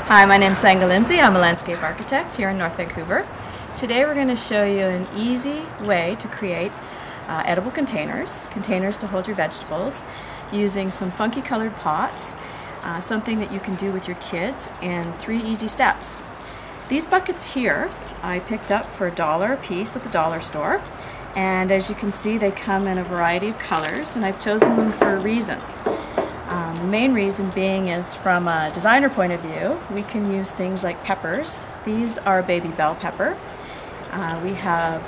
Hi, my name is Senga Lindsay. I'm a landscape architect here in North Vancouver. Today we're going to show you an easy way to create edible containers to hold your vegetables using some funky colored pots, something that you can do with your kids in 3 easy steps. These buckets here I picked up for $1 a piece at the dollar store, and as you can see they come in a variety of colors, and I've chosen them for a reason. The main reason being is from a designer point of view, we can use things like peppers. These are baby bell pepper. We have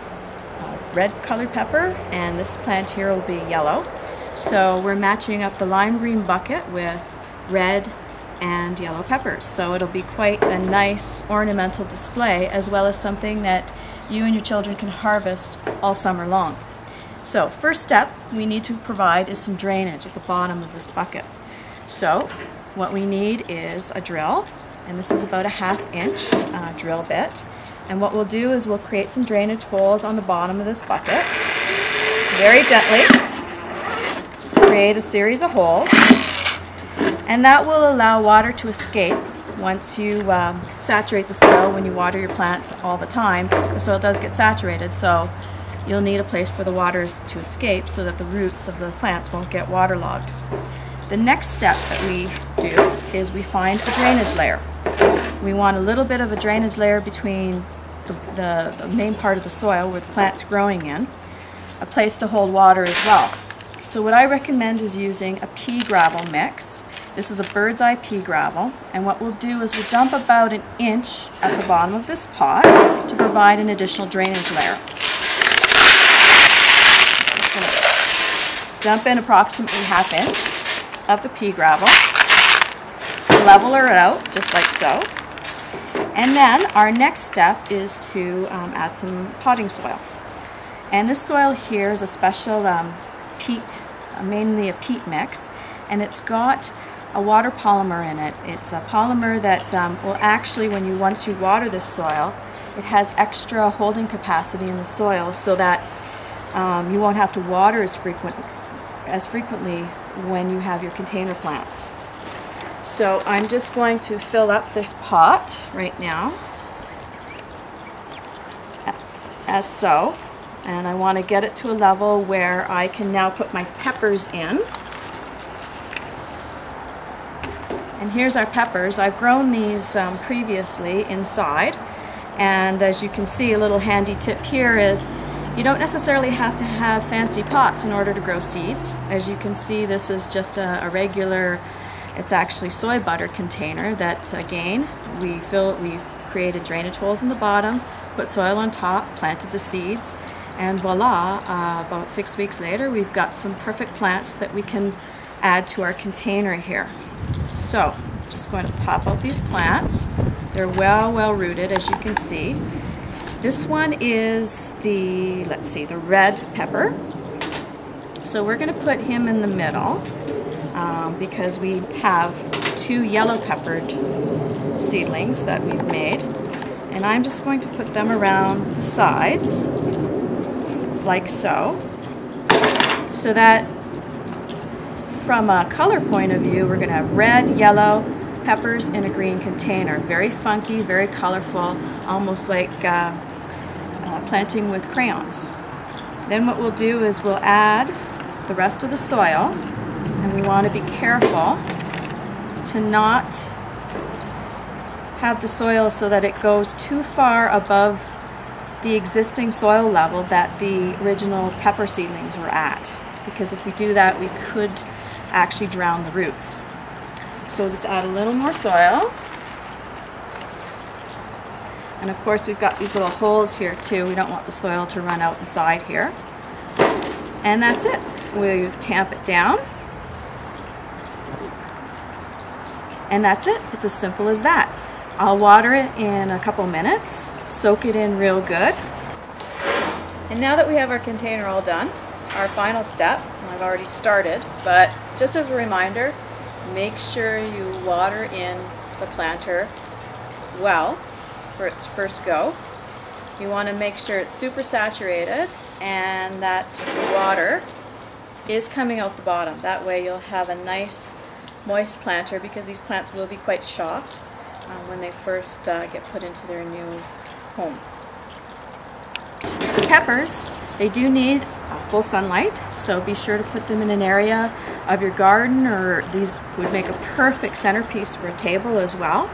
red colored pepper, and this plant here will be yellow. So we're matching up the lime green bucket with red and yellow peppers. So it'll be quite a nice ornamental display, as well as something that you and your children can harvest all summer long. So first step we need to provide is some drainage at the bottom of this bucket. So what we need is a drill, and this is about a 1/2 inch drill bit. And what we'll do is we'll create some drainage holes on the bottom of this bucket. Very gently create a series of holes, and that will allow water to escape. Once you saturate the soil, when you water your plants all the time, the soil does get saturated, so you'll need a place for the waters to escape so that the roots of the plants won't get waterlogged. The next step that we do is we find a drainage layer. We want a little bit of a drainage layer between the main part of the soil where the plant's growing in, a place to hold water as well. So what I recommend is using a pea gravel mix. This is a bird's eye pea gravel, and what we'll do is we'll dump about 1 inch at the bottom of this pot to provide an additional drainage layer. Just going to dump in approximately 1/2 inch of the pea gravel, level her out just like so, and then our next step is to add some potting soil. And this soil here is a special peat, mainly a peat mix, and it's got a water polymer in it. It's a polymer that will actually, once you water this soil, it has extra holding capacity in the soil so that you won't have to water as frequently when you have your container plants. So I'm just going to fill up this pot right now, as so, and I want to get it to a level where I can now put my peppers in. And here's our peppers. I've grown these previously inside, and as you can see, a little handy tip here is you don't necessarily have to have fancy pots in order to grow seeds. As you can see, this is just a regular, it's actually soy butter container that, again, we created drainage holes in the bottom, put soil on top, planted the seeds, and voila, about 6 weeks later we've got some perfect plants that we can add to our container here. So just going to pop out these plants. They're well rooted, as you can see. This one is the red pepper. So we're going to put him in the middle because we have 2 yellow peppered seedlings that we've made, and I'm just going to put them around the sides like so, so that from a color point of view we're going to have red, yellow peppers in a green container. Very funky, very colorful, almost like planting with crayons. Then what we'll do is we'll add the rest of the soil, and we want to be careful to not have the soil so that it goes too far above the existing soil level that the original pepper seedlings were at, because if we do that we could actually drown the roots. So we'll just add a little more soil. And of course we've got these little holes here too. We don't want the soil to run out the side here. And that's it. We'll tamp it down. And that's it. It's as simple as that. I'll water it in a couple minutes, soak it in real good. And now that we have our container all done, our final step, and I've already started, but just as a reminder, make sure you water in the planter well for its first go. You want to make sure it's super saturated and that the water is coming out the bottom. That way you'll have a nice moist planter, because these plants will be quite shocked when they first get put into their new home. The peppers, they do need full sunlight, so be sure to put them in an area of your garden, or these would make a perfect centerpiece for a table as well.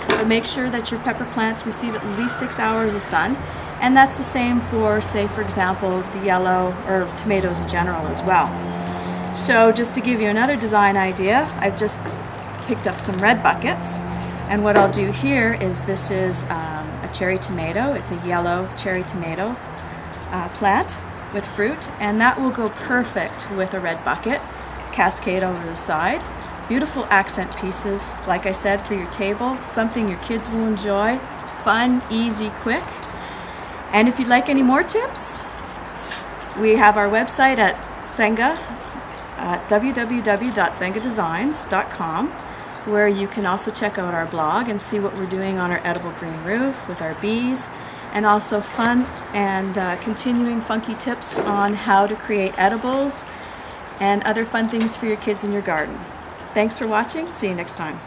But make sure that your pepper plants receive at least 6 hours of sun, and that's the same for, say, for example, the yellow or tomatoes in general as well. So just to give you another design idea, I've just picked up some red buckets, and what I'll do here is this is a cherry tomato. It's a yellow cherry tomato plant with fruit, and that will go perfect with a red bucket. Cascade over the side. Beautiful accent pieces, like I said, for your table, something your kids will enjoy. Fun, easy, quick. And if you'd like any more tips, we have our website at Senga, www.sengadesigns.com, where you can also check out our blog and see what we're doing on our edible green roof with our bees, and also fun and continuing funky tips on how to create edibles and other fun things for your kids in your garden. Thanks for watching. See you next time.